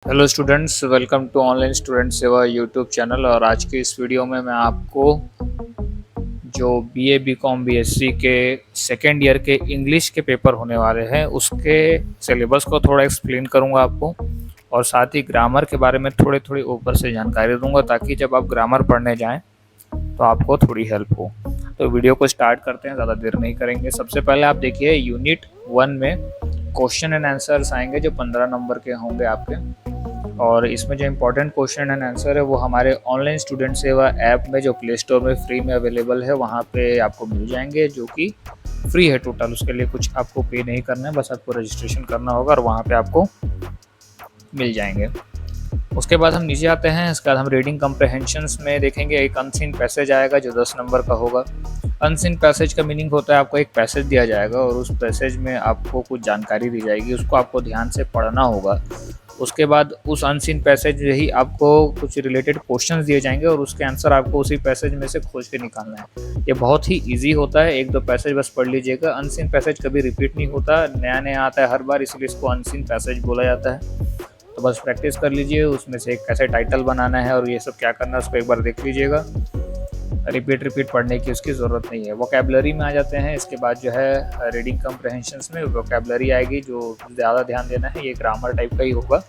Hello students, welcome to online student Seva YouTube channel. और आज के इस वीडियो में मैं आपको जो बीए बीकॉम बीएससी के सेकेंड ईयर के इंग्लिश के पेपर होने वाले हैं उसके सिलेबस को थोड़ा एक्सप्लेन करूंगा आपको, और साथ ही ग्रामर के बारे में थोड़ी थोड़ी ऊपर से जानकारी दूंगा ताकि जब आप ग्रामर पढ़ने जाएं तो आपको थोड़ी हेल्प हो। तो वीडियो को स्टार्ट करते हैं, ज़्यादा देर नहीं करेंगे। सबसे पहले आप देखिए यूनिट 1 में क्वेश्चन एंड आंसर्स आएंगे जो 15 नंबर के होंगे आपके। और इसमें जो इम्पोर्टेंट क्वेश्चन एंड आंसर है वो हमारे ऑनलाइन स्टूडेंट सेवा ऐप में जो प्ले स्टोर में फ्री में अवेलेबल है वहाँ पे आपको मिल जाएंगे, जो कि फ्री है टोटल। उसके लिए कुछ आपको पे नहीं करना है, बस आपको रजिस्ट्रेशन करना होगा और वहाँ पे आपको मिल जाएंगे। उसके बाद हम नीचे आते हैं। इसके बाद हम रीडिंग कम्प्रहेंशंस में देखेंगे एक अनसीन पैसेज आएगा जो 10 नंबर का होगा। अनसीन पैसेज का मीनिंग होता है आपको एक पैसेज दिया जाएगा और उस पैसेज में आपको कुछ जानकारी दी जाएगी, उसको आपको ध्यान से पढ़ना होगा। उसके बाद उस अनसीन पैसेज में ही आपको कुछ रिलेटेड क्वेश्चंस दिए जाएंगे और उसके आंसर आपको उसी पैसेज में से खोज के निकालना है। ये बहुत ही इजी होता है, एक दो पैसेज बस पढ़ लीजिएगा। अनसीन पैसेज कभी रिपीट नहीं होता, नया नया आता है हर बार, इसलिए इसको अनसीन पैसेज बोला जाता है। तो बस प्रैक्टिस कर लीजिए, उसमें से एक कैसे टाइटल बनाना है और ये सब क्या करना है उसको एक बार देख लीजिएगा। रिपीट पढ़ने की उसकी ज़रूरत नहीं है। वोकैबुलरी में आ जाते हैं। इसके बाद जो है रीडिंग कम्प्रहेंशंस में वोकैबुलरी आएगी, जो ज़्यादा ध्यान देना है, ये ग्रामर टाइप का ही होगा।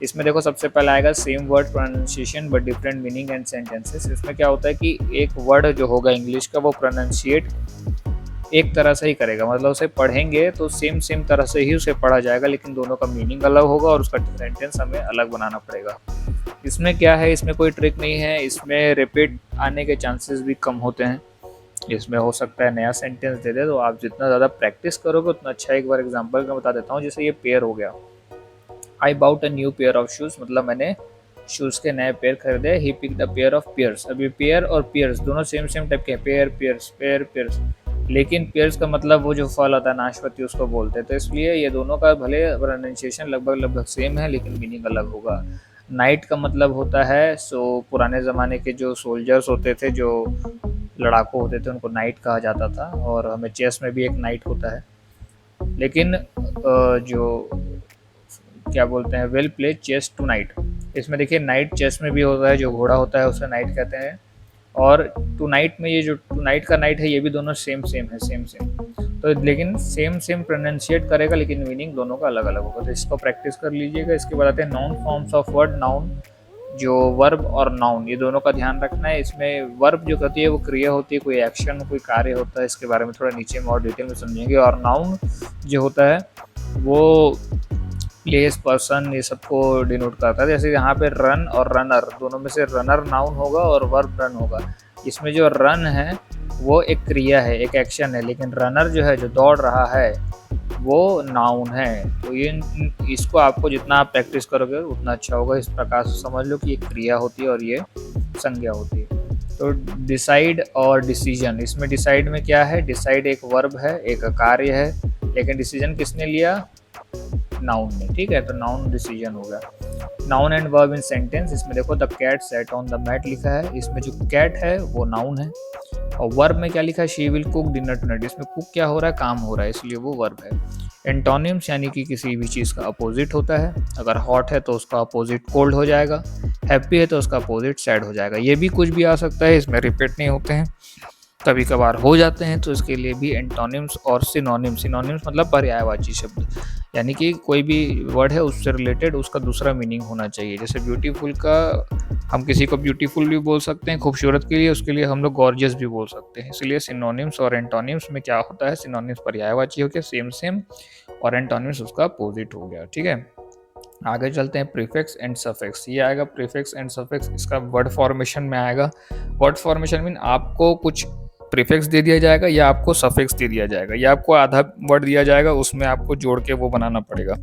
इसमें देखो सबसे पहले आएगा same word pronunciation but different meaning and sentences. इसमें क्या होता है कि एक वर्ड जो होगा इंग्लिश का वो प्रोनाउंसिएट एक तरह से ही करेगा, मतलब उसे पढ़ेंगे तो सेम तरह से ही उसे पढ़ा जाएगा, लेकिन दोनों का मीनिंग अलग होगा और उसका सेंटेंस हमें अलग बनाना पड़ेगा। इसमें क्या है, इसमें कोई ट्रिक नहीं है, इसमें रिपीट आने के चांसेस भी कम होते हैं। इसमें हो सकता है नया सेंटेंस दे दे, तो आप जितना ज़्यादा प्रैक्टिस करोगे उतना अच्छा। एक बार एग्जांपल का बता देता हूँ, जैसे ये पेयर हो गया। I bought a new pair of shoes, मतलब मैंने शूज़ के नए पेयर खरीदे। He picked a pair of pears. अभी पेयर और पेयर्स दोनों सेम टाइप के हैं, पेयर पेयर्स, लेकिन पेयर्स का मतलब वो जो फल होता है नाशपाती उसको बोलते हैं। तो इसलिए ये दोनों का भले प्रोनाउंसिएशन लगभग सेम है लेकिन मीनिंग अलग होगा। नाइट का मतलब होता है, पुराने ज़माने के जो सोल्जर्स होते थे, जो लड़ाकू होते थे, उनको नाइट कहा जाता था। और हमें चेस में भी एक नाइट होता है, लेकिन जो क्या बोलते हैं, we'll play chess tonight. इसमें देखिए नाइट चेस में भी होता है, जो घोड़ा होता है उसे नाइट कहते हैं। और टू नाइट में ये जो टू नाइट का नाइट है ये भी दोनों सेम है, सेम तो लेकिन सेम प्रोनाउंसिएट करेगा, लेकिन मीनिंग दोनों का अलग अलग होगा। तो इसको प्रैक्टिस कर लीजिएगा। इसके बाद आते हैं noun forms of word. Noun जो वर्ब और नाउन, ये दोनों का ध्यान रखना है। इसमें वर्ब जो कहती है वो क्रिया होती है, कोई एक्शन कोई कार्य होता है। इसके बारे में थोड़ा नीचे में और डिटेल में समझेंगे। और नाउन जो होता है वो प्लेस पर्सन ये सबको डिनोट करता है। जैसे यहाँ पे रन और रनर, दोनों में से रनर नाउन होगा और वर्ब रन होगा। इसमें जो रन है वो एक क्रिया है, एक एक्शन है, लेकिन रनर जो है जो दौड़ रहा है वो नाउन है। तो ये इसको आपको जितना आप प्रैक्टिस करोगे उतना अच्छा होगा। इस प्रकार से समझ लो कि ये क्रिया होती है और ये संज्ञा होती है। तो डिसाइड और डिसीजन, इसमें डिसाइड में क्या है, डिसाइड एक वर्ब है, एक कार्य है, लेकिन डिसीजन किसने लिया, नाउन में। ठीक है, तो नाउन डिसीजन होगा। Noun and verb in sentence, इसमें देखो the cat sat on the mat लिखा है, इसमें जो कैट है वो नाउन है। और वर्ब में क्या लिखा है, she will cook dinner tonight, इसमें कुक क्या हो रहा है, काम हो रहा है, इसलिए वो वर्ब है। एंटोनिम्स यानी कि किसी भी चीज़ का अपोजिट होता है। अगर हॉट है तो उसका अपोजिट कोल्ड हो जाएगा, हैप्पी है तो उसका अपोजिट सैड हो जाएगा। ये भी कुछ भी आ सकता है, इसमें रिपीट नहीं होते हैं, कभी कभार हो जाते हैं, तो इसके लिए भी एंटोनिम्स और सिनोनिम्स। सिनोनिम्स मतलब पर्यायवाची शब्द, यानी कि कोई भी वर्ड है उससे रिलेटेड उसका दूसरा मीनिंग होना चाहिए। जैसे ब्यूटीफुल का हम किसी को ब्यूटीफुल भी बोल सकते हैं खूबसूरत के लिए, उसके लिए हम लोग गॉर्जियस भी बोल सकते हैं। इसलिए सिनोनिम्स और एंटोनिम्स में क्या होता है, सिनोनिम्स पर्यायवाची हो गया सेम, और एंटोनिम्स उसका अपोजिट हो गया। ठीक है, आगे चलते हैं। प्रीफिक्स एंड सफिक्स, ये आएगा प्रीफिक्स एंड सफिक्स, इसका वर्ड फॉर्मेशन में आएगा। वर्ड फॉर्मेशन मीन आपको कुछ प्रीफिक्स दे दिया जाएगा या आपको सफिक्स दे दिया जाएगा, या आपको आधा वर्ड दिया जाएगा उसमें आपको जोड़ के वो बनाना पड़ेगा।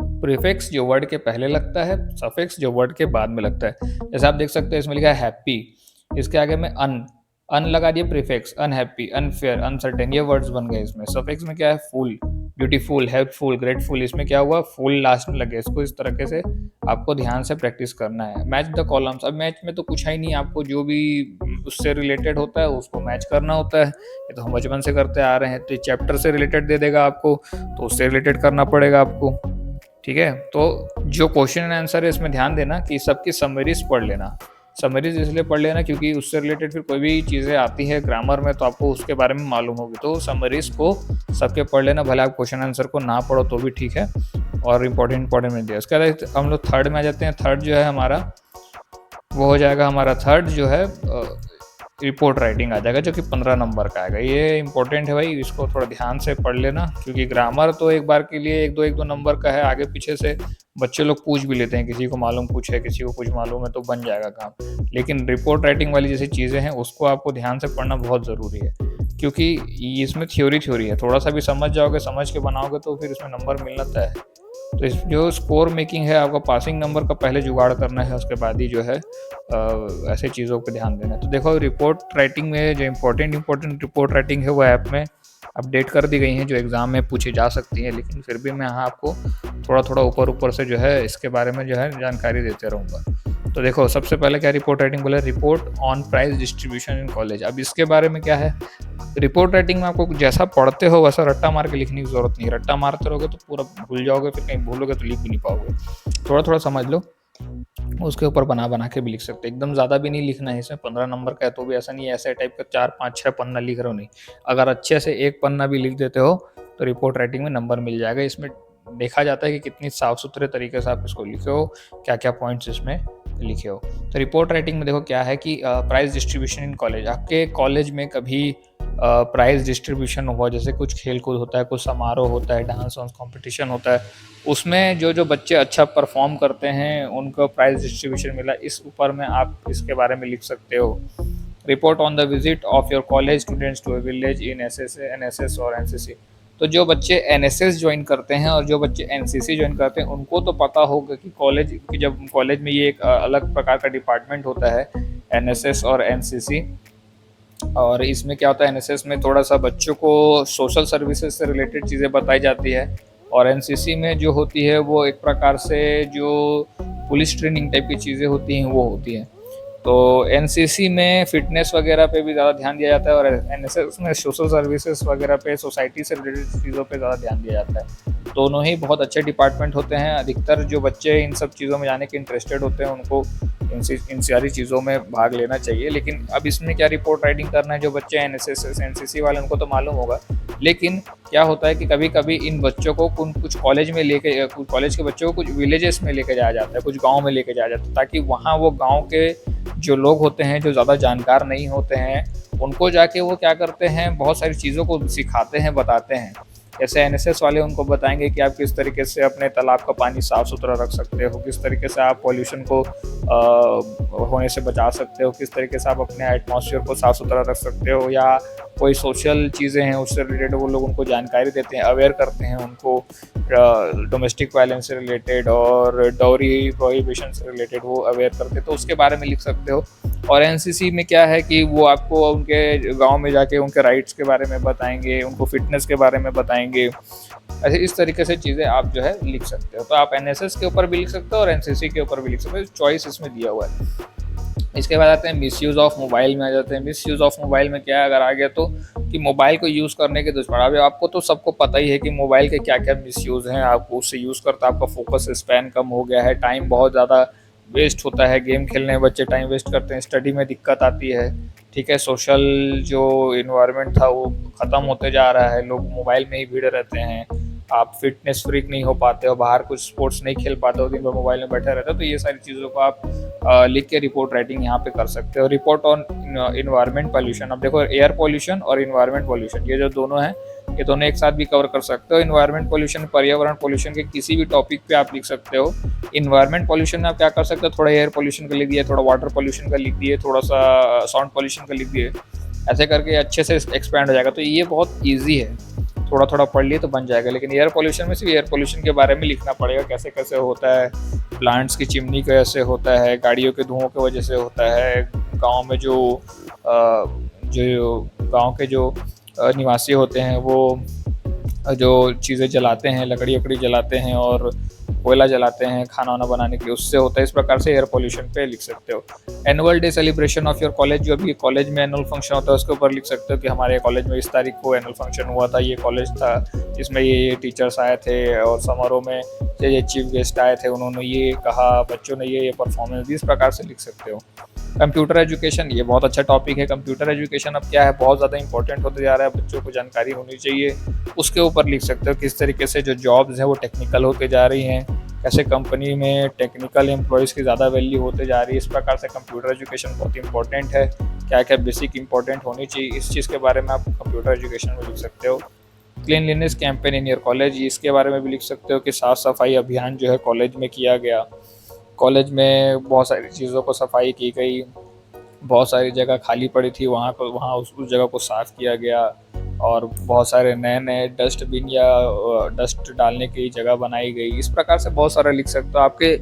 प्रीफिक्स जो वर्ड के पहले लगता है, सफिक्स जो वर्ड के बाद में लगता है। जैसे आप देख सकते हैं इसमें लिखा है हैप्पी, इसके आगे में अन लगा दिए प्रीफिक्स, अनहैप्पी, अनफेयर, अनसर्टेन, ये वर्ड्स बन गए इसमें। सफिक्स में क्या है, फुल, ब्यूटीफुल, हेल्पफुल, ग्रेटफुल, इसमें क्या हुआ, फुल लास्ट में लगे। इसको इस तरीके से आपको ध्यान से प्रैक्टिस करना है। मैच द कॉलम्स, अब मैच में तो कुछ है ही नहीं, आपको जो भी उससे रिलेटेड होता है उसको मैच करना होता है। ये तो हम बचपन से करते आ रहे हैं। तो चैप्टर से रिलेटेड दे देगा आपको, तो उससे रिलेटेड करना पड़ेगा आपको। ठीक है। तो जो क्वेश्चन एंड आंसर है इसमें ध्यान देना कि सबकी समरीज पढ़ लेना। समरीज इसलिए पढ़ लेना क्योंकि उससे रिलेटेड फिर कोई भी चीज़ें आती है ग्रामर में तो आपको उसके बारे में मालूम होगी, तो समरीज को सबके पढ़ लेना, भले आप क्वेश्चन आंसर को ना पढ़ो तो भी ठीक है। और इंपॉर्टेंट में दिया। उसके बाद हम लोग थर्ड में आ जाते हैं। थर्ड जो है हमारा वो हो जाएगा, हमारा थर्ड जो है रिपोर्ट राइटिंग आ जाएगा, जो कि 15 नंबर का आएगा। ये इंपॉर्टेंट है भाई, इसको थोड़ा ध्यान से पढ़ लेना, क्योंकि ग्रामर तो एक बार के लिए एक दो नंबर का है, आगे पीछे से बच्चे लोग पूछ भी लेते हैं, किसी को मालूम कुछ है, किसी को कुछ मालूम है, तो बन जाएगा काम। लेकिन रिपोर्ट राइटिंग वाली जैसी चीज़ें हैं उसको आपको ध्यान से पढ़ना बहुत ज़रूरी है, क्योंकि इसमें थ्योरी है, थोड़ा सा भी समझ जाओगे, समझ के बनाओगे तो फिर इसमें नंबर मिलना तय है। तो इस जो स्कोर मेकिंग है, आपका पासिंग नंबर का पहले जुगाड़ करना है, उसके बाद ही जो है ऐसे चीज़ों पर ध्यान देना है। तो देखो रिपोर्ट राइटिंग में जो इम्पोर्टेंट रिपोर्ट राइटिंग है वो ऐप में अपडेट कर दी गई हैं, जो एग्ज़ाम में पूछी जा सकती है, लेकिन फिर भी मैं यहाँ आपको थोड़ा ऊपर से जो है इसके बारे में जो है जानकारी देते रहूँगा। तो देखो सबसे पहले क्या रिपोर्ट राइटिंग बोले, report on price distribution in college. अब इसके बारे में क्या है, रिपोर्ट राइटिंग में आपको जैसा पढ़ते हो वैसा रट्टा मार के लिखने की जरूरत नहीं। रट्टा मारते रहोगे तो पूरा भूल जाओगे, फिर कहीं भूलोगे तो लिख भी नहीं पाओगे। थोड़ा समझ लो, उसके ऊपर बना के भी लिख सकते हैं। एकदम ज़्यादा भी नहीं लिखना है, इसमें 15 नंबर का है तो भी ऐसा नहीं है ऐसे टाइप का 4 5 6 पन्ना लिख रहे हो, नहीं। अगर अच्छे से एक पन्ना भी लिख देते हो तो रिपोर्ट राइटिंग में नंबर मिल जाएगा। इसमें देखा जाता है कि कितनी साफ सुथरे तरीके से आप इसको लिखे हो, क्या क्या पॉइंट्स इसमें लिखे हो। तो रिपोर्ट राइटिंग में देखो क्या है कि प्राइज डिस्ट्रीब्यूशन इन कॉलेज। आपके कॉलेज में कभी प्राइज डिस्ट्रीब्यूशन हुआ, जैसे कुछ खेल कूद होता है, कुछ समारोह होता है, डांस वांस कॉम्पिटिशन होता है, उसमें जो बच्चे अच्छा परफॉर्म करते हैं उनको प्राइज डिस्ट्रीब्यूशन मिला, इस ऊपर में आप इसके बारे में लिख सकते हो। Report on the visit of your college students to a village in NSS और एनसीसी। तो जो बच्चे एनएसएस ज्वाइन करते हैं और जो बच्चे एनसीसी ज्वाइन करते हैं उनको तो पता होगा कि कॉलेज की, जब कॉलेज में ये एक अलग प्रकार का डिपार्टमेंट होता है एनएसएस और एनसीसी। और इसमें क्या होता है, एनएसएस में थोड़ा सा बच्चों को सोशल सर्विसेज से रिलेटेड चीज़ें बताई जाती है, और एनसीसी में जो होती है वो एक प्रकार से जो पुलिस ट्रेनिंग टाइप की चीज़ें होती हैं वो होती हैं। तो एनसीसी में फिटनेस वगैरह पे भी ज़्यादा ध्यान दिया जाता है, और एनएसएस में सोशल सर्विसेज वगैरह पे, सोसाइटी से रिलेटेड चीज़ों पे ज़्यादा ध्यान दिया जाता है। दोनों ही बहुत अच्छे डिपार्टमेंट होते हैं। अधिकतर जो बच्चे इन सब चीज़ों में जाने के इंटरेस्टेड होते हैं उनको इन सारी चीज़ों में भाग लेना चाहिए। लेकिन अब इसमें क्या रिपोर्ट राइटिंग करना है, जो बच्चे एनएसएस एनसीसी वाले उनको तो मालूम होगा, लेकिन क्या होता है कि कभी कभी इन बच्चों को कुछ कॉलेज में लेके, कुछ कॉलेज के बच्चों को कुछ विलेजेस में लेके जाया जाता है, कुछ गाँव में लेके जाया जाता है, ताकि वहाँ वो गाँव के जो लोग होते हैं, जो ज़्यादा जानकार नहीं होते हैं, उनको जाके वो क्या करते हैं, बहुत सारी चीज़ों को सिखाते हैं, बताते हैं। जैसे एनएसएस वाले उनको बताएंगे कि आप किस तरीके से अपने तालाब का पानी साफ़ सुथरा रख सकते हो, किस तरीके से आप पॉल्यूशन को होने से बचा सकते हो, किस तरीके से आप अपने एटमॉस्फेयर को साफ़ सुथरा रख सकते हो, या कोई सोशल चीज़ें हैं उससे रिलेटेड वो लोग उनको जानकारी देते हैं, अवेयर करते हैं उनको, डोमेस्टिक वायलेंस से रिलेटेड और डाउरी प्रोहिबिशन से रिलेटेड वो अवेयर करते हैं, तो उसके बारे में लिख सकते हो। और एनसीसी में क्या है कि वो आपको उनके गांव में जाके उनके राइट्स के बारे में बताएंगे, उनको फिटनेस के बारे में बताएंगे। ऐसे इस तरीके से चीज़ें आप जो है लिख सकते हो। तो आप एनएसएस के ऊपर भी लिख सकते हो और एनसीसी के ऊपर भी लिख सकते हो, चॉइस इसमें दिया हुआ है। इसके बाद आते हैं मिसयूज़ ऑफ मोबाइल में आ जाते हैं। मिसयूज़ ऑफ मोबाइल में क्या है, अगर आ गया तो कि मोबाइल को यूज़ करने के दुष्प्रभाव। आपको तो सबको पता ही है कि मोबाइल के क्या क्या मिसयूज़ हैं। आपको उससे यूज़ करता आपका फोकस स्पैन कम हो गया है, टाइम बहुत ज़्यादा वेस्ट होता है, गेम खेलने में बच्चे टाइम वेस्ट करते हैं, स्टडी में दिक्कत आती है, ठीक है। सोशल जो इन्वायरमेंट था वो ख़त्म होते जा रहा है, लोग मोबाइल में ही भिड़े रहते हैं, आप फिटनेस फ्रीक नहीं हो पाते हो, बाहर कुछ स्पोर्ट्स नहीं खेल पाते हो, दिन भर मोबाइल में बैठे रहते हो। तो ये सारी चीज़ों को आप लिख के रिपोर्ट राइटिंग यहाँ पे कर सकते हो। Report on environment pollution. अब देखो एयर पॉल्यूशन और इन्वायरमेंट पॉल्यूशन, ये जो दोनों हैं ये दोनों एक साथ भी कवर कर सकते हो। इन्वायरमेंट पॉल्यूशन, पर्यावरण पॉल्यूशन के किसी भी टॉपिक पे आप लिख सकते हो। इन्वायरमेंट पॉल्यूशन में आप क्या कर सकते हो, थोड़ा एयर पॉल्यूशन का लिख दिए, थोड़ा वाटर पॉल्यूशन का लिख दिए, थोड़ा सा साउंड पॉल्यूशन का लिख दिए, ऐसे करके अच्छे से एक्सपैंड हो जाएगा। तो ये बहुत ईजी है, थोड़ा पढ़ लिए तो बन जाएगा। लेकिन एयर पॉल्यूशन में सिर्फ एयर पॉल्यूशन के बारे में लिखना पड़ेगा, कैसे कैसे होता है, प्लांट्स की चिमनी कैसे होता है, गाड़ियों के धुओं की वजह से होता है, गांव में जो गांव के जो निवासी होते हैं वो जो चीज़ें जलाते हैं, लकड़ी जलाते हैं और कोयला जलाते हैं खाना वाना बनाने के लिए, उससे होता है। इस प्रकार से एयर पोल्यूशन पे लिख सकते हो। Annual day celebration of your college, जो भी कॉलेज में एनुअल फंक्शन होता है उसके ऊपर लिख सकते हो कि हमारे कॉलेज में इस तारीख को एनुअल फंक्शन हुआ था, ये कॉलेज था, इसमें ये टीचर्स आए थे और समारोह में ये चीफ गेस्ट आए थे, उन्होंने ये कहा, बच्चों ने ये परफॉर्मेंस दी, इस प्रकार से लिख सकते हो। कंप्यूटर एजुकेशन, ये बहुत अच्छा टॉपिक है। कंप्यूटर एजुकेशन अब क्या है, बहुत ज़्यादा इंपॉर्टेंट होते जा रहा है, बच्चों को जानकारी होनी चाहिए, उसके ऊपर लिख सकते हो। किस तरीके से जो जॉब्स हैं वो टेक्निकल होते जा रही हैं, कैसे कंपनी में टेक्निकल एम्प्लॉयज़ की ज़्यादा वैल्यू होते जा रही है, इस प्रकार से कंप्यूटर एजुकेशन बहुत इंपॉर्टेंट है। क्या क्या बेसिक इंपॉर्टेंट होनी चाहिए, इस चीज़ के बारे में आप कंप्यूटर एजुकेशन में लिख सकते हो। Cleanliness campaign in your college, इसके बारे में भी लिख सकते हो कि साफ़ सफाई अभियान जो है कॉलेज में किया गया। कॉलेज में बहुत सारी चीज़ों को सफाई की गई, बहुत सारी जगह खाली पड़ी थी, वहाँ उस जगह को साफ़ किया गया और बहुत सारे नए नए डस्टबिन या डस्ट डालने की जगह बनाई गई। इस प्रकार से बहुत सारा लिख सकते हो। आपके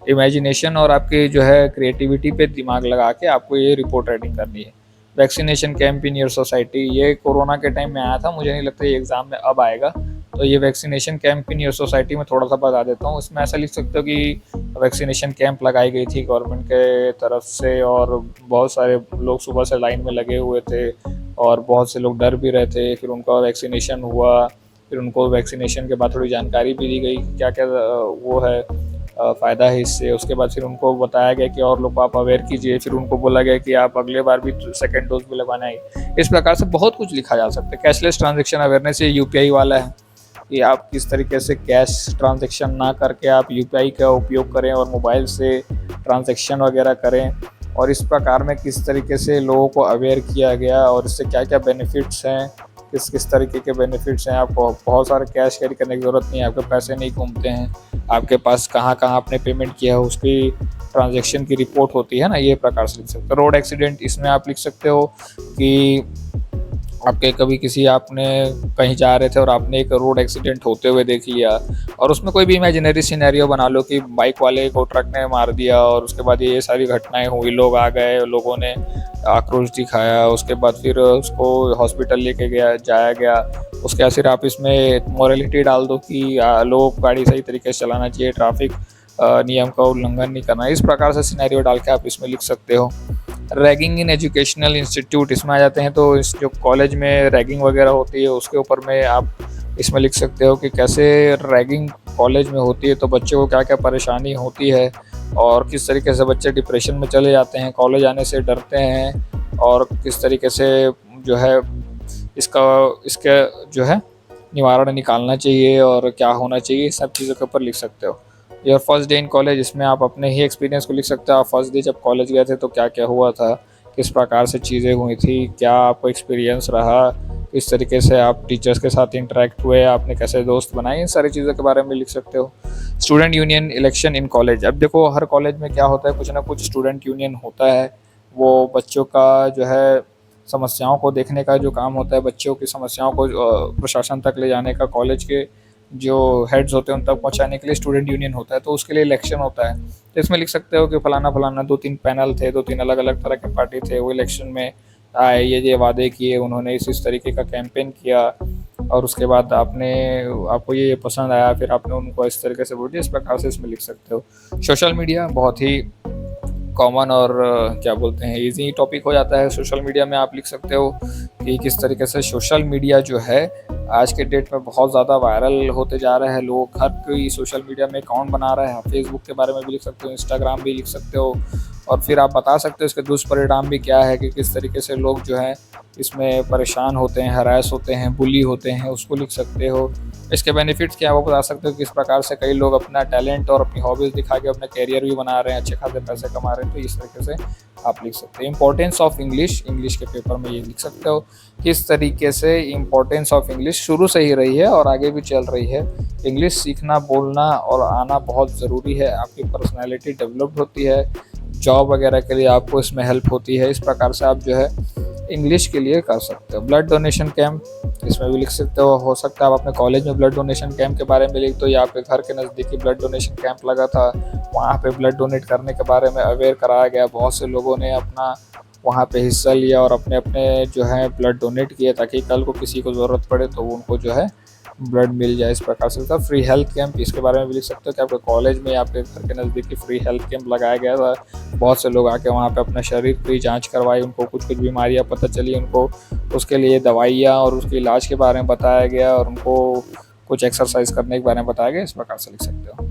इमेजिनेशन और आपके जो है क्रिएटिविटी पे दिमाग लगा के आपको ये रिपोर्ट राइटिंग करनी है। Vaccination camp in your society, ये कोरोना के टाइम में आया था, मुझे नहीं लगता ये एग्ज़ाम में अब आएगा, तो ये vaccination camp in your society में थोड़ा सा बता देता हूँ। इसमें ऐसा लिख सकते हो कि वैक्सीनेशन कैंप लगाई गई थी गवर्नमेंट के तरफ से और बहुत सारे लोग सुबह से लाइन में लगे हुए थे और बहुत से लोग डर भी रहे थे। फिर उनका वैक्सीनेशन हुआ, फिर उनको वैक्सीनेशन के बाद थोड़ी जानकारी भी दी गई क्या क्या वो है फ़ायदा है इससे। उसके बाद फिर उनको बताया गया कि और लोग को आप अवेयर कीजिए, फिर उनको बोला गया कि आप अगले बार भी सेकंड डोज भी लगवाना है। इस प्रकार से बहुत कुछ लिखा जा सकता है। कैशलेस ट्रांजेक्शन अवेयरनेस, ये यूपीआई वाला है कि आप किस तरीके से कैश ट्रांजैक्शन ना करके आप यूपीआई का उपयोग करें और मोबाइल से ट्रांजैक्शन वगैरह करें, और इस प्रकार में किस तरीके से लोगों को अवेयर किया गया और इससे क्या क्या बेनिफिट्स हैं, किस किस तरीके के बेनिफिट्स हैं। आपको बहुत सारे कैश कैरी करने की ज़रूरत नहीं है, आपके पैसे नहीं घूमते हैं, आपके पास कहाँ कहाँ आपने पेमेंट किया है उसकी ट्रांजैक्शन की रिपोर्ट होती है ना, ये प्रकार से लिख सकते हो। रोड एक्सीडेंट, इसमें आप लिख सकते हो कि आपके कभी किसी आपने कहीं जा रहे थे और आपने एक रोड एक्सीडेंट होते हुए देख लिया और उसमें कोई भी इमेजिनरी सिनेरियो बना लो कि बाइक वाले को ट्रक ने मार दिया और उसके बाद ये सारी घटनाएं हुई, लोग आ गए, लोगों ने आक्रोश दिखाया, उसके बाद फिर उसको हॉस्पिटल लेके जाया गया। उसके बाद फिर आप इसमें मोरालिटी डाल दो कि लोगों को गाड़ी सही तरीके से चलाना चाहिए, ट्रैफिक नियम का उल्लंघन नहीं करना। इस प्रकार से सिनेरियो डाल के आप इसमें लिख सकते हो। रैगिंग इन एजुकेशनल इंस्टीट्यूट, इसमें आ जाते हैं तो इस जो कॉलेज में रैगिंग वगैरह होती है उसके ऊपर में आप इसमें लिख सकते हो कि कैसे रैगिंग कॉलेज में होती है तो बच्चों को क्या क्या परेशानी होती है और किस तरीके से बच्चे डिप्रेशन में चले जाते हैं, कॉलेज आने से डरते हैं और किस तरीके से जो है इसका जो है निवारण निकालना चाहिए और क्या होना चाहिए, सब चीज़ों के ऊपर लिख सकते हो। Your first day in college, इसमें आप अपने ही एक्सपीरियंस को लिख सकते हो। आप फर्स्ट डे जब कॉलेज गए थे तो क्या क्या हुआ था, किस प्रकार से चीज़ें हुई थी, क्या आपको एक्सपीरियंस रहा, किस तरीके से आप टीचर्स के साथ इंटरेक्ट हुए, आपने कैसे दोस्त बनाए, इन सारी चीज़ों के बारे में लिख सकते हो। Student union election in college, अब देखो हर कॉलेज में क्या होता है, कुछ ना कुछ स्टूडेंट यूनियन होता है, वो बच्चों का जो है समस्याओं को देखने का जो काम होता है, बच्चों की समस्याओं को प्रशासन तक ले जाने का, कॉलेज के जो हेड्स होते हैं उन तक पहुंचाने के लिए स्टूडेंट यूनियन होता है, तो उसके लिए इलेक्शन होता है। तो इसमें लिख सकते हो कि फलाना फलाना 2-3 पैनल थे, 2-3 अलग अलग तरह के पार्टी थे, वो इलेक्शन में आए, ये वादे किए उन्होंने, इस तरीके का कैंपेन किया और उसके बाद आपको ये पसंद आया, फिर आपने उनको इस तरीके से वोट दिया, इस प्रकार से इसमें लिख सकते हो। सोशल मीडिया बहुत ही कॉमन और क्या बोलते हैं इजी टॉपिक हो जाता है। सोशल मीडिया में आप लिख सकते हो कि किस तरीके से सोशल मीडिया जो है आज के डेट में बहुत ज़्यादा वायरल होते जा रहा है, लोग हर कोई सोशल मीडिया में अकाउंट बना रहे हैं। फेसबुक के बारे में भी लिख सकते हो, इंस्टाग्राम भी लिख सकते हो और फिर आप बता सकते हो इसके दुष्परिणाम भी क्या है कि किस तरीके से लोग जो है इसमें परेशान होते हैं, हरास होते हैं, बुली होते हैं, उसको लिख सकते हो। इसके बेनिफिट्स क्या है वो बता सकते हो, किस प्रकार से कई लोग अपना टैलेंट और अपनी हॉबीज़ दिखा के अपने कैरियर भी बना रहे हैं, अच्छे खासे पैसे कमा रहे हैं, तो इस तरीके से आप लिख सकते हो। इंपॉर्टेंस ऑफ इंग्लिश, इंग्लिश के पेपर में ये लिख सकते हो किस तरीके से इंपॉर्टेंस ऑफ इंग्लिश शुरू से ही रही है और आगे भी चल रही है। इंग्लिश सीखना, बोलना और आना बहुत ज़रूरी है, आपकी पर्सनैलिटी डेवलप्ड होती है, जॉब वगैरह के लिए आपको इसमें हेल्प होती है। इस प्रकार से आप जो है इंग्लिश के लिए कर सकते हो। ब्लड डोनेशन कैंप, इसमें भी लिख सकते हो सकता है आप अपने कॉलेज में ब्लड डोनेशन कैंप के बारे में लिख दो या आपके घर के नज़दीकी ब्लड डोनेशन कैंप लगा था, वहाँ पे ब्लड डोनेट करने के बारे में अवेयर कराया गया, बहुत से लोगों ने अपना वहाँ पे हिस्सा लिया और अपने अपने जो है ब्लड डोनेट किए ताकि कल को किसी को ज़रूरत पड़े तो उनको जो है ब्लड मिल जाए, इस प्रकार से। फ्री हेल्थ कैंप, इसके बारे में भी लिख सकते हो कि आपके कॉलेज में या आपके घर के नज़दीकी फ्री हेल्थ कैंप लगाया गया था। बहुत से लोग आके वहाँ पे अपना शरीर की जांच करवाई, उनको कुछ कुछ बीमारियाँ पता चली, उनको उसके लिए दवाइयाँ और उसके इलाज के बारे में बताया गया, और उनको कुछ एक्सरसाइज करने के बारे में बताया गया। इस प्रकार से लिख सकते हो।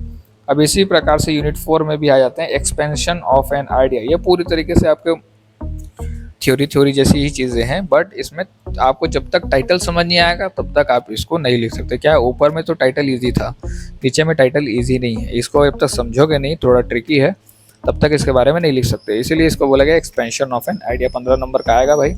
अब इसी प्रकार से यूनिट 4 में भी आ जाते हैं एक्सपेंशन ऑफ एन आइडिया। ये पूरी तरीके से आपके थ्योरी जैसी ही चीज़ें हैं, बट इसमें आपको जब तक टाइटल समझ नहीं आएगा तब तक आप इसको नहीं लिख सकते। क्या ऊपर में तो टाइटल इजी था, नीचे में टाइटल इजी नहीं है। इसको जब तक समझोगे नहीं, थोड़ा ट्रिकी है, तब तक इसके बारे में नहीं लिख सकते। इसीलिए इसको बोला गया expansion of an idea. 15 number का आएगा भाई,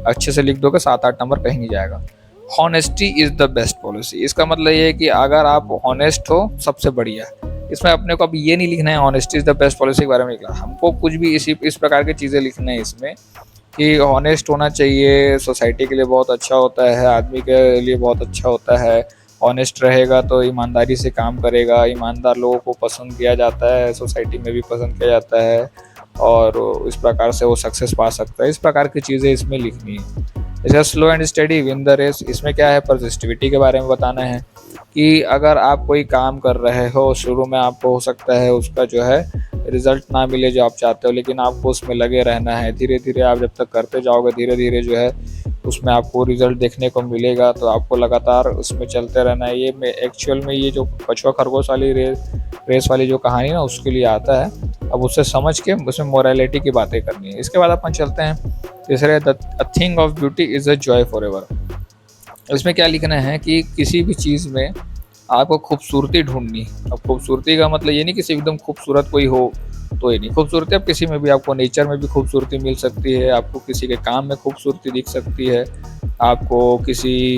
अच्छे से लिख दोगे 7-8 नंबर कहीं नहीं जाएगा। Honesty is the best policy. इसका मतलब ये है कि अगर आप हॉनेस्ट हो सबसे बढ़िया। इसमें अपने को अब ये नहीं लिखना है honesty is the best policy के बारे में लिखना, हमको कुछ भी इस प्रकार की चीज़ें लिखना है इसमें कि हॉनेस्ट होना चाहिए, सोसाइटी के लिए बहुत अच्छा होता है, आदमी के लिए बहुत अच्छा होता है। हॉनेस्ट रहेगा तो ईमानदारी से काम करेगा, ईमानदार लोगों को पसंद किया जाता है, सोसाइटी में भी पसंद किया जाता है, और इस प्रकार से वो सक्सेस पा सकता है। इस प्रकार की चीज़ें इसमें लिखनी है। जैसे slow and steady win the race, इसमें क्या है, पॉजिटिविटी के बारे में बताना है कि अगर आप कोई काम कर रहे हो, शुरू में आपको हो सकता है उसका जो है रिज़ल्ट ना मिले जो आप चाहते हो, लेकिन आपको उसमें लगे रहना है। धीरे धीरे आप जब तक करते जाओगे, धीरे धीरे जो है उसमें आपको रिज़ल्ट देखने को मिलेगा, तो आपको लगातार उसमें चलते रहना है। ये एक्चुअल में ये जो कछुआ खरगोश वाली रेस वाली जो कहानी ना, उसके लिए आता है। अब उससे समझ के उसमें मोरालिटी की बातें करनी है। इसके बाद अपन चलते हैं तीसरे, a thing of beauty is a joy for ever. इसमें क्या लिखना है कि किसी भी चीज़ में आपको खूबसूरती ढूंढनी। अब खूबसूरती का मतलब ये नहीं कि सिर्फ एकदम खूबसूरत कोई हो तो ये नहीं, खूबसूरती अब किसी में भी, आपको नेचर में भी खूबसूरती मिल सकती है, आपको किसी के काम में खूबसूरती दिख सकती है, आपको किसी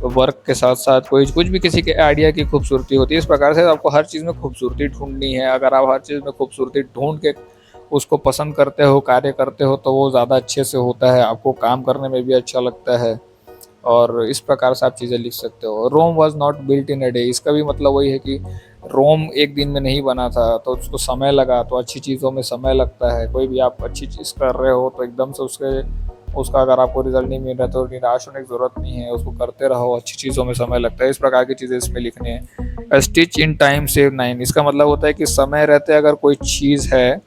वर्क के साथ साथ कुछ भी किसी के आइडिया की खूबसूरती होती है। इस प्रकार से आपको हर चीज़ में खूबसूरती ढूंढनी है। अगर आप हर चीज़ में खूबसूरती ढूंढ के उसको पसंद करते हो, कार्य करते हो, तो वो ज़्यादा अच्छे से होता है, आपको काम करने में भी अच्छा लगता है, और इस प्रकार से आप चीज़ें लिख सकते हो। Rome was not built in a day, इसका भी मतलब वही है कि रोम एक दिन में नहीं बना था, तो उसको समय लगा। तो अच्छी चीज़ों में समय लगता है। कोई भी आप अच्छी चीज़ कर रहे हो तो एकदम से उसका अगर आपको रिजल्ट नहीं मिल रहा तो निराश होने की ज़रूरत नहीं है, उसको करते रहो, अच्छी चीज़ों में समय लगता है। इस प्रकार की चीज़ें इसमें लिखनी है। स्टिच इन टाइम सेव 9, इसका मतलब होता है कि समय रहते अगर कोई चीज़ है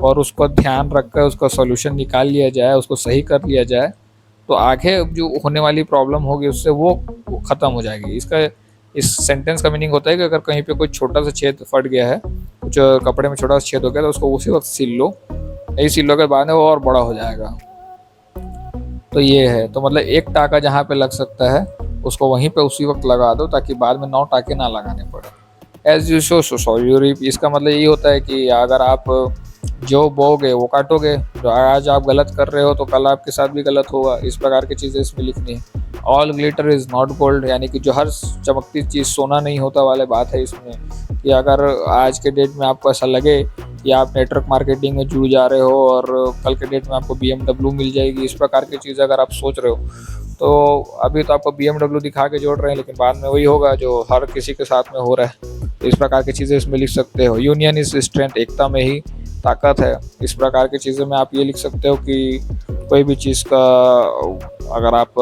और उसको ध्यान रख कर उसका सोल्यूशन निकाल लिया जाए, उसको सही कर लिया जाए, तो आगे जो होने वाली प्रॉब्लम होगी उससे वो ख़त्म हो जाएगी। इस सेंटेंस का मीनिंग होता है कि अगर कहीं पे कोई छोटा सा छेद फट गया है, कुछ कपड़े में छोटा सा छेद हो गया, तो उसको उसी वक्त सिल लो, नहीं सिलों के बाद में वो और बड़ा हो जाएगा। तो ये है, तो मतलब एक टाका जहाँ पे लग सकता है उसको वहीं पे उसी वक्त लगा दो, ताकि बाद में 9 टाके ना लगाने पड़े। As you sow so you reap, इसका मतलब ये होता है कि अगर आप जो बोगे वो काटोगे। जो आज आप गलत कर रहे हो तो कल आपके साथ भी गलत होगा। इस प्रकार की चीज़ें इसमें लिखनी है। All glitter is not gold, यानी कि जो हर चमकती चीज़ सोना नहीं होता वाले बात है इसमें, कि अगर आज के डेट में आपको ऐसा लगे कि आप नेटवर्क मार्केटिंग में जुड़ जा रहे हो और कल के डेट में आपको BMW मिल जाएगी, इस प्रकार की चीज़ अगर आप सोच रहे हो, तो अभी तो आपको BMW दिखा के जोड़ रहे हैं, लेकिन बाद में वही होगा जो हर किसी के साथ में हो रहा है। तो इस प्रकार की चीज़ें इसमें लिख सकते हो। यूनियन इज स्ट्रेंथ, एकता में ही ताकत है। इस प्रकार की चीज़ें में आप ये लिख सकते हो कि कोई भी चीज़ का अगर आप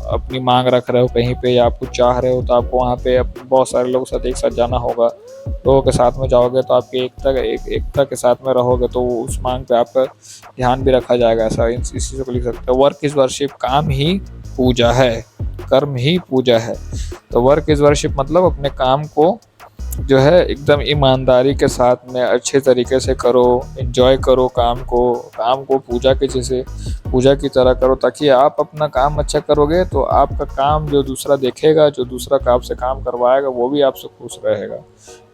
अपनी मांग रख रहे हो कहीं पे, या आप कुछ चाह रहे हो, तो आपको वहाँ पे बहुत सारे लोगों के साथ एक साथ जाना होगा। लोगों के साथ में जाओगे तो आपकी एकता के साथ में रहोगे, तो उस मांग पे आपका ध्यान भी रखा जाएगा। ऐसा इस चीज़ को लिख सकते हो। वर्क इज़ वर्शिप, काम ही पूजा है, कर्म ही पूजा है। तो वर्क इज़ वर्शिप मतलब अपने काम को जो है एकदम ईमानदारी के साथ में अच्छे तरीके से करो, एंजॉय करो काम को पूजा के जैसे पूजा की तरह करो, ताकि आप अपना काम अच्छा करोगे तो आपका काम जो दूसरा देखेगा, जो दूसरा आपसे काम करवाएगा, वो भी आपसे खुश रहेगा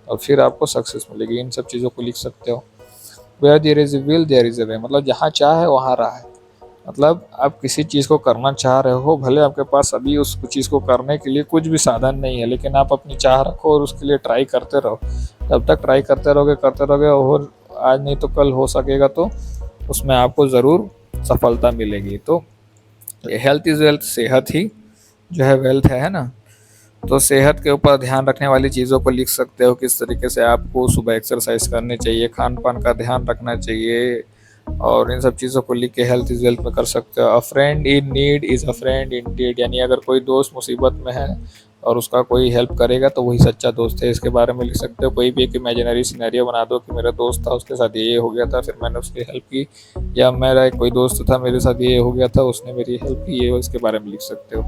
और फिर आपको सक्सेस मिलेगी। इन सब चीज़ों को लिख सकते हो। Where there is a will there is a way, मतलब जहाँ चाह है वहाँ राह है। मतलब आप किसी चीज़ को करना चाह रहे हो, भले आपके पास अभी उस चीज़ को करने के लिए कुछ भी साधन नहीं है, लेकिन आप अपनी चाह रखो और उसके लिए ट्राई करते रहो। जब तक ट्राई करते रहोगे और आज नहीं तो कल हो सकेगा, तो उसमें आपको ज़रूर सफलता मिलेगी। तो हेल्थ इज़ वेल्थ, सेहत ही जो है वेल्थ है ना। तो सेहत के ऊपर ध्यान रखने वाली चीज़ों को लिख सकते हो, किस तरीके से आपको सुबह एक्सरसाइज करनी चाहिए, खान पान का ध्यान रखना चाहिए, और इन सब चीज़ों को लिख के हेल्थ इज़ वेल्थ में कर सकते हो। A friend in need is a friend indeed, यानी अगर कोई दोस्त मुसीबत में है और उसका कोई हेल्प करेगा तो वही सच्चा दोस्त है। इसके बारे में लिख सकते हो। कोई भी एक इमेजिनरी सिनेरियो बना दो कि मेरा दोस्त था, उसके साथ ये हो गया था, फिर मैंने उसकी हेल्प की, या मेरा एक कोई दोस्त था, मेरे साथ ये हो गया था, उसने मेरी हेल्प की, ये इसके बारे में लिख सकते हो।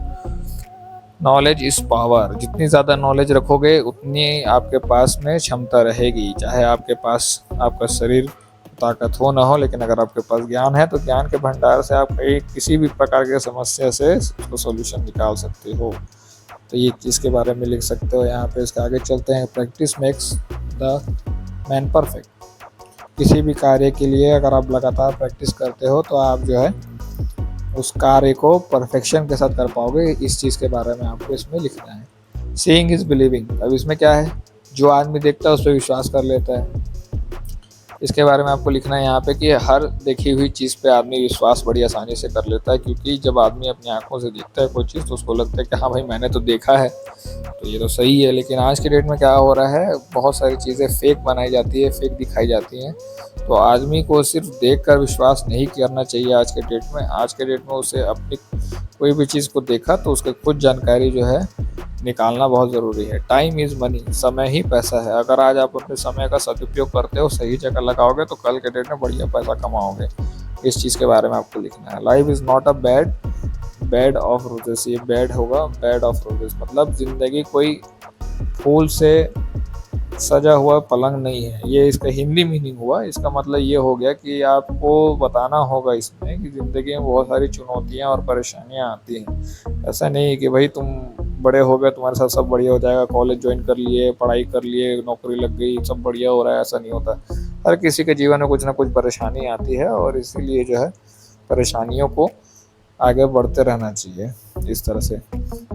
नॉलेज इज़ पावर, जितनी ज़्यादा नॉलेज रखोगे उतनी आपके पास में क्षमता रहेगी। चाहे आपके पास आपका शरीर ताकत हो ना हो, लेकिन अगर आपके पास ज्ञान है तो ज्ञान के भंडार से आप किसी भी प्रकार की समस्या से उसको सॉल्यूशन निकाल सकते हो। तो ये चीज़ के बारे में लिख सकते हो यहाँ पे। इसके आगे चलते हैं। Practice makes the man perfect, किसी भी कार्य के लिए अगर आप लगातार प्रैक्टिस करते हो तो आप जो है उस कार्य को परफेक्शन के साथ कर पाओगे। इस चीज़ के बारे में आपको इसमें लिखना है। सीइंग इज़ बिलीविंग, अब इसमें क्या है, जो आदमी देखता है उस पर विश्वास कर लेता है। इसके बारे में आपको लिखना है यहाँ पे कि हर देखी हुई चीज़ पे आदमी विश्वास बड़ी आसानी से कर लेता है, क्योंकि जब आदमी अपनी आंखों से देखता है कोई चीज़ तो उसको लगता है कि हाँ भाई मैंने तो देखा है तो ये तो सही है। लेकिन आज के डेट में क्या हो रहा है, बहुत सारी चीज़ें फेक बनाई जाती है, फेक दिखाई जाती हैं। तो आदमी को सिर्फ देख कर विश्वास नहीं करना चाहिए आज के डेट में। आज के डेट में उसे अपनी कोई भी चीज़ को देखा तो उसके कुछ जानकारी जो है निकालना बहुत ज़रूरी है। टाइम इज़ मनी, समय ही पैसा है। अगर आज आप अपने समय का सदुपयोग करते हो, सही जगह लगाओगे तो कल के डेट में बढ़िया पैसा कमाओगे। इस चीज़ के बारे में आपको लिखना है। Life is not a bed of roses, ये बेड होगा, बेड ऑफ रोजेस मतलब ज़िंदगी कोई फूल से सजा हुआ पलंग नहीं है। ये इसका हिंदी मीनिंग हुआ। इसका मतलब ये हो गया कि आपको बताना होगा इसमें कि ज़िंदगी में बहुत सारी चुनौतियाँ और परेशानियाँ आती हैं। ऐसा नहीं है कि भाई तुम बड़े हो गए, तुम्हारे साथ सब बढ़िया हो जाएगा, कॉलेज ज्वाइन कर लिए, पढ़ाई कर लिए, नौकरी लग गई, सब बढ़िया हो रहा है, ऐसा नहीं होता। हर किसी के जीवन में कुछ ना कुछ परेशानी आती है और इसीलिए जो है परेशानियों को आगे बढ़ते रहना चाहिए इस तरह से।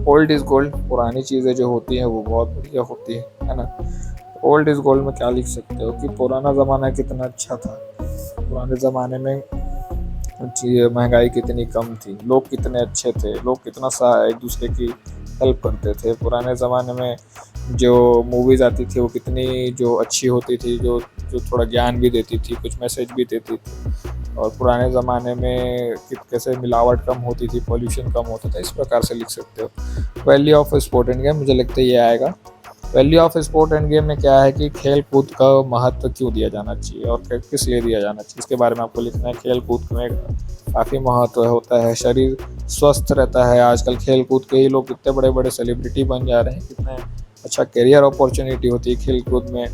ओल्ड इज़ गोल्ड, पुरानी चीज़ें जो होती हैं वो बहुत बढ़िया होती है ना। ओल्ड इज़ गोल्ड में क्या लिख सकते हो कि पुराना ज़माना कितना अच्छा था, पुराने ज़माने में महंगाई कितनी कम थी, लोग कितने अच्छे थे, लोग कितना एक दूसरे की हेल्प करते थे। पुराने ज़माने में जो मूवीज़ आती थी वो कितनी जो अच्छी होती थी, जो जो थोड़ा ज्ञान भी देती थी, कुछ मैसेज भी देती थी। और पुराने ज़माने में कैसे मिलावट कम होती थी, पॉल्यूशन कम होता था। इस प्रकार से लिख सकते हो। Value of sport end game, मुझे लगता है ये आएगा। Value of sport end game में क्या है कि खेल कूद का महत्व क्यों दिया जाना चाहिए और किस लिए दिया जाना चाहिए, इसके बारे में आपको लिखना है। खेल कूद में काफ़ी महत्व होता है, शरीर स्वस्थ रहता है। आजकल खेल कूद के ही लोग कितने बड़े बड़े सेलिब्रिटी बन जा रहे हैं, कितने अच्छा करियर अपॉर्चुनिटी होती है खेल कूद में।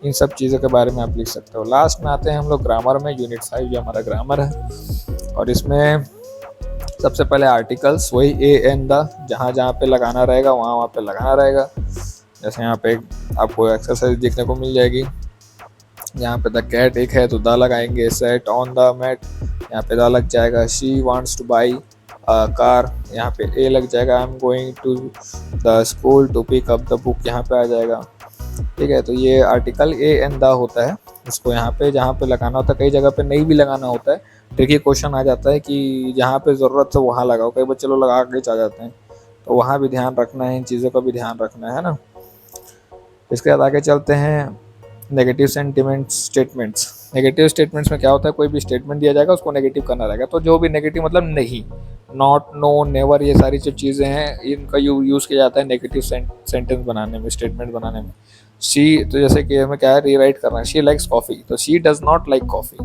इन सब चीज़ों के बारे में आप लिख सकते हो। लास्ट में आते हैं हम लोग ग्रामर में। यूनिट 5 जो हमारा ग्रामर है और इसमें सबसे पहले आर्टिकल्स, वही ए एन द, जहाँ जहाँ पे लगाना रहेगा वहाँ वहाँ पे लगाना रहेगा। जैसे यहाँ पे आपको एक्सरसाइज देखने को मिल जाएगी। यहाँ पे द कैट एक है तो द लगाएंगे। सेट ऑन द मैट, यहाँ पे द लग जाएगा। She wants to buy car, यहाँ पे ए लग जाएगा। I am going to the school to pick up the book, यहाँ पे आ जाएगा। ठीक है, तो ये आर्टिकल ए एन द होता है। इसको यहाँ पे जहाँ पे लगाना होता है, कई जगह पे नहीं भी लगाना होता है। देखिए क्वेश्चन आ जाता है कि जहाँ पे ज़रूरत है वहाँ लगाओ, कई बच्चे लोग लगा के आ जाते हैं, तो वहाँ भी ध्यान रखना है, इन चीज़ों का भी ध्यान रखना है ना। इसके बाद आगे चलते हैं नेगेटिव स्टेटमेंट्स। नेगेटिव स्टेटमेंट्स में क्या होता है, कोई भी स्टेटमेंट दिया जाएगा उसको नेगेटिव करना रहेगा। तो जो भी नेगेटिव मतलब नहीं, नॉट, नो, नेवर, ये सारी जो चीज़ें हैं इनका यूज़ किया जाता है नेगेटिव सेंटेंस बनाने में, स्टेटमेंट बनाने में। शी, तो जैसे कि हमें क्या है रीराइट करना है, शी लाइक्स कॉफ़ी, तो she does not like coffee,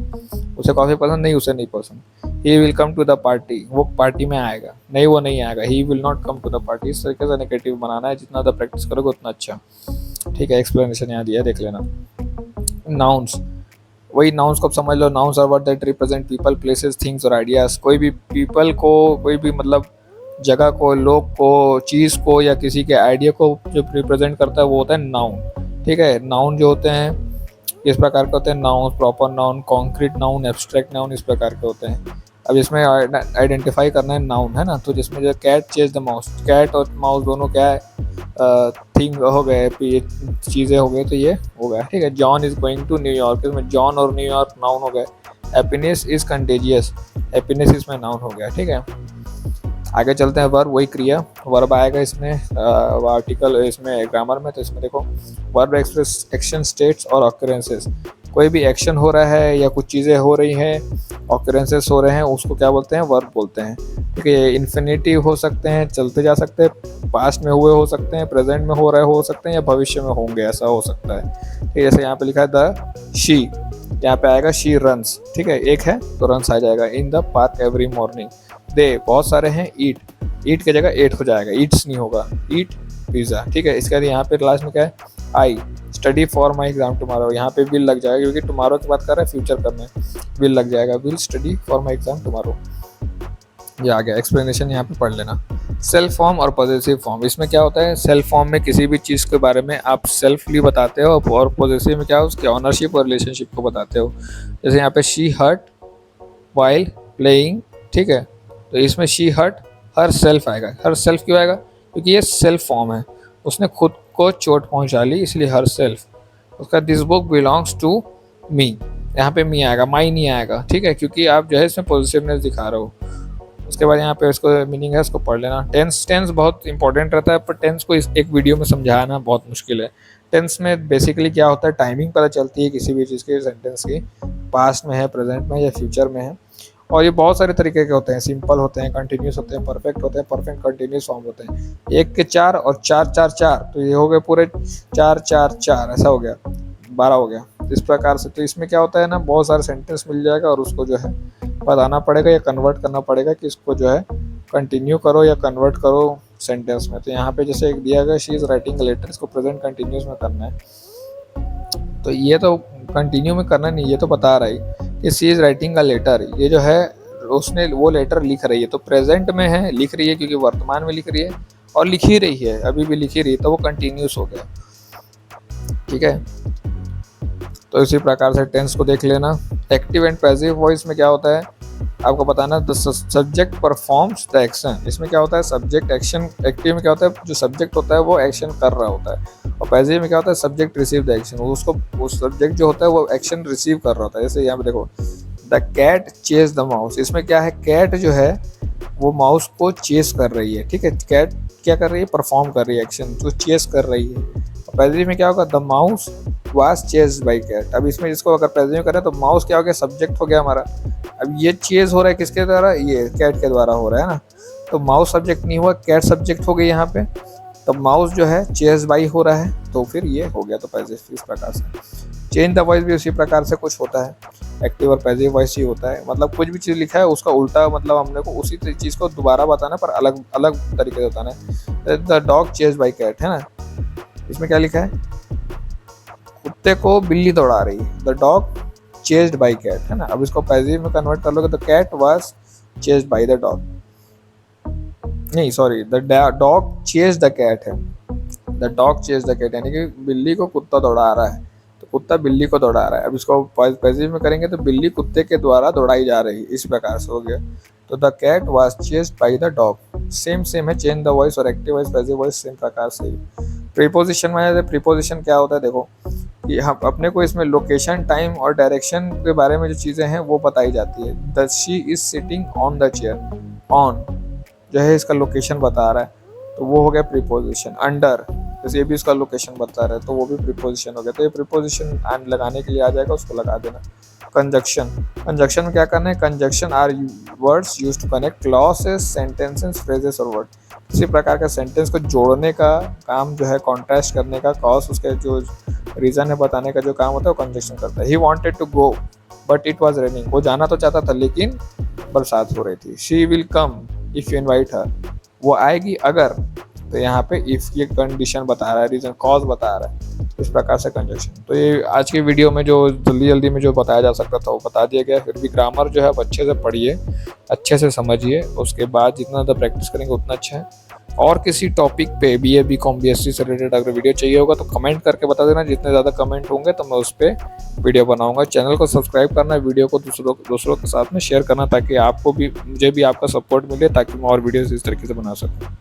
उसे कॉफ़ी पसंद नहीं, उसे नहीं पसंद। He will come to the party, वो पार्टी में आएगा, नहीं वो नहीं आएगा। He will not come to the party. इस तरीके से नेगेटिव बनाना है, जितना ज़्यादा प्रैक्टिस करोगे उतना अच्छा। ठीक है, एक्सप्लेनेशन यहाँ दिया है, देख लेना। नाउन्स, वही नाउन्स को समझ लो। Nouns are words that represent people, places, things और आइडियाज। कोई भी पीपल को, कोई भी मतलब जगह को, लोग को, चीज़ को या किसी के आइडिया को जो रिप्रेजेंट करता है वो होता है नाउन। ठीक है, नाउन जो होते हैं इस प्रकार के होते हैं। Noun, proper noun, concrete noun, abstract noun, इस प्रकार के होते हैं। अब इसमें आइडेंटिफाई करना है नाउन, है ना। तो जिसमें जो cat chase the mouse, cat और माउस दोनों क्या है, थिंग हो गए, चीज़ें हो गई, तो ये हो गया। ठीक है, John is going to New York, इसमें जॉन और न्यूयॉर्क नाउन हो गए। हैप्पीनेस इज़ कंटेजियस, हैप्पीनेस इसमें नाउन हो गया। ठीक है, आगे चलते हैं। वर्ब, वही क्रिया, वर्ब आएगा इसमें आर्टिकल इसमें ग्रामर में। तो इसमें देखो वर्ब एक्सप्रेस एक्शन, स्टेट्स और ऑकरेंसेस। कोई भी एक्शन हो रहा है या कुछ चीज़ें हो रही हैं, ऑकरेंसेस हो रहे हैं, उसको क्या बोलते हैं, वर्ब बोलते हैं। ठीक है, इन्फिनिटिव हो सकते हैं, चलते जा सकते हैं, पास्ट में हुए हो सकते हैं, प्रेजेंट में हो रहे हो सकते हैं, या भविष्य में होंगे, ऐसा हो सकता है। ठीक है, जैसे यहाँ पे लिखा है द शी, यहाँ पे आएगा शी रन्स। ठीक है, एक है तो रन्स आ जाएगा। In the park every morning. दे बहुत सारे हैं, ईट, ईट की जगह एट हो जाएगा, ईट्स नहीं होगा, ईट पिज़्ज़ा। ठीक है, इसके बाद यहाँ पे लास्ट में क्या है, I study for my exam tomorrow. यहाँ पे विल लग जाएगा क्योंकि टुमारो की बात कर रहे हैं, फ्यूचर करना है, विल लग जाएगा, will study for my exam tomorrow. ये आ गया, एक्सप्लेनेशन यहाँ पे पढ़ लेना। सेल्फ फॉर्म और पॉजेसिव फॉर्म, इसमें क्या होता है, सेल्फ फॉर्म में किसी भी चीज़ के बारे में आप सेल्फली बताते हो, और पॉजेसिव में क्या है, उसकी ऑनरशिप और रिलेशनशिप को बताते हो। जैसे यहाँ पे शी हर्ट वाइल प्लेइंग। ठीक है, तो इसमें शी हर्ट हर सेल्फ आएगा। हर सेल्फ क्यों आएगा, क्योंकि ये सेल्फ फॉर्म है, उसने खुद को चोट पहुंचा ली, इसलिए हर सेल्फ। उसका this book belongs to me, यहाँ पे मी आएगा, माई नहीं आएगा। ठीक है, क्योंकि आप जो है इसमें पॉजिटिवनेस दिखा रहे हो। उसके बाद यहाँ पे इसको मीनिंग है, इसको पढ़ लेना। टेंस, टेंस बहुत इंपॉर्टेंट रहता है, पर टेंस को इस एक वीडियो में समझाना बहुत मुश्किल है। टेंस में बेसिकली क्या होता है, टाइमिंग पता चलती है किसी भी चीज़ की, सेंटेंस की, पास्ट में है, प्रेजेंट में या फ्यूचर में है। और ये बहुत सारे तरीके के होते हैं, सिंपल होते हैं, कंटिन्यूस होते हैं, परफेक्ट होते हैं, परफेक्ट कंटिन्यूस फॉर्म होते हैं। 1 के 4 और 4 4 4, तो ये हो गए पूरे 4 4 4, ऐसा हो गया, 12 हो गया इस प्रकार से। तो इसमें क्या होता है ना, बहुत सारे सेंटेंस मिल जाएगा और उसको जो है बताना पड़ेगा या कन्वर्ट करना पड़ेगा कि इसको जो है कंटिन्यू करो या कन्वर्ट करो सेंटेंस में। तो यहाँ पे जैसे एक दिया गया, she is writing a letter, इसको प्रेजेंट कंटिन्यूस में करना है। तो ये तो कंटिन्यू में करना नहीं, ये तो बता रहा है कि she is writing a letter, ये जो है उसने वो लेटर लिख रही है, तो प्रेजेंट में है, लिख रही है क्योंकि वर्तमान में लिख रही है, और लिख ही रही है, अभी भी लिख ही रही है, तो वो कंटिन्यूस हो गया। ठीक है, तो इसी प्रकार से टेंस को देख लेना। एक्टिव एंड पैसिव वॉइस में क्या होता है आपको बताना, the subject performs the action. इसमें क्या होता है, सब्जेक्ट एक्शन, एक्टिव में क्या होता है, जो सब्जेक्ट होता है वो एक्शन कर रहा होता है, और पैसिव में क्या होता है, सब्जेक्ट रिसीव द एक्शन, उसको वो सब्जेक्ट जो होता है वो एक्शन रिसीव कर रहा होता है। जैसे यहाँ पे देखो, the cat chase the mouse, इसमें क्या है, कैट जो है वो माउस को चेस कर रही है। ठीक है, कैट क्या कर रही है, परफॉर्म कर रही है एक्शन, जो चेस कर रही है। पैसिव में क्या होगा, the mouse was chased by cat. अब इसमें इसको अगर पैसिव में करें तो माउस क्या हो गया, सब्जेक्ट हो गया हमारा। अब ये चेज हो रहा है किसके द्वारा, ये कैट के द्वारा हो रहा है ना, तो माउस सब्जेक्ट नहीं हुआ, कैट सब्जेक्ट हो गई यहाँ पे, तो माउस जो है चेज बाई हो रहा है, तो फिर ये हो गया तो पैसिव। इस प्रकार से चेंज द वॉइस भी उसी प्रकार से कुछ होता है, एक्टिव और पैसिव वॉइस ही होता है, मतलब कुछ भी चीज़ लिखा है उसका उल्टा मतलब हमने को उसी चीज़ को दोबारा बताना पर अलग अलग तरीके से बताना है। The dog chase by cat है ना, इसमें क्या लिखा है, कुत्ते को बिल्ली दौड़ा रही है, the dog chased by cat है ना। अब इसको पैसिव में कन्वर्ट कर लोगे तो cat was chased by the dog, नहीं sorry, the dog chase the cat है, the dog chase the cat, यानी कि बिल्ली को कुत्ता दौड़ा रहा है, तो कुत्ता बिल्ली को दौड़ा रहा है। अब इसको पैसिव में करेंगे तो बिल्ली कुत्ते के द्वारा दौड़ाई जा रही है, इस प्रकार से हो गया। तो the cat was chased by the dog, same है, चेंज द वॉइस और active voice passive voice same प्रकार से ही। प्रीपोजिशन में, प्रीपोजिशन क्या होता है देखो, कि हम अपने को इसमें लोकेशन, टाइम और डायरेक्शन के बारे में जो चीज़ें हैं वो बताई जाती है। The she is sitting on the chair, on जो है इसका लोकेशन बता रहा है, तो वो हो गया प्रीपोजिशन। अंडर, जैसे ये भी इसका लोकेशन बता रहा है, तो वो भी प्रीपोजिशन हो गया। तो ये प्रीपोजिशन लगाने के लिए आ जाएगा, उसको लगा देना। कंजक्शन, कंजक्शन में क्या करना है, conjunction are words used to connect clauses, sentences, phrases और वर्ड। किसी प्रकार का सेंटेंस को जोड़ने का काम जो है, कॉन्ट्रास्ट करने का, कॉज उसके जो रीजन है बताने का जो काम होता है वो कंजक्शन करता है। He wanted to go but it was raining, वो जाना तो चाहता था लेकिन बरसात हो रही थी। She will come if you invite हर, वो आएगी अगर, तो यहाँ पे इफ ये कंडीशन बता रहा है, रीजन कॉज बता रहा है, इस प्रकार से कंजक्शन। तो ये आज की वीडियो में जो जल्दी में जो बताया जा सकता था वो बता दिया गया। फिर भी ग्रामर जो है आप अच्छे से पढ़िए, अच्छे से समझिए, उसके बाद जितना ज़्यादा प्रैक्टिस करेंगे उतना अच्छा है। और किसी टॉपिक पे BA BCom BSc से रिलेटेड अगर वीडियो चाहिए होगा तो कमेंट करके बता देना, जितने ज़्यादा कमेंट होंगे तो मैं उस पर वीडियो बनाऊंगा। चैनल को सब्सक्राइब करना, वीडियो को दूसरों के साथ में शेयर करना, ताकि आपको भी, मुझे भी आपका सपोर्ट मिले, ताकि मैं और वीडियोस इस तरीके से बना सकूँ।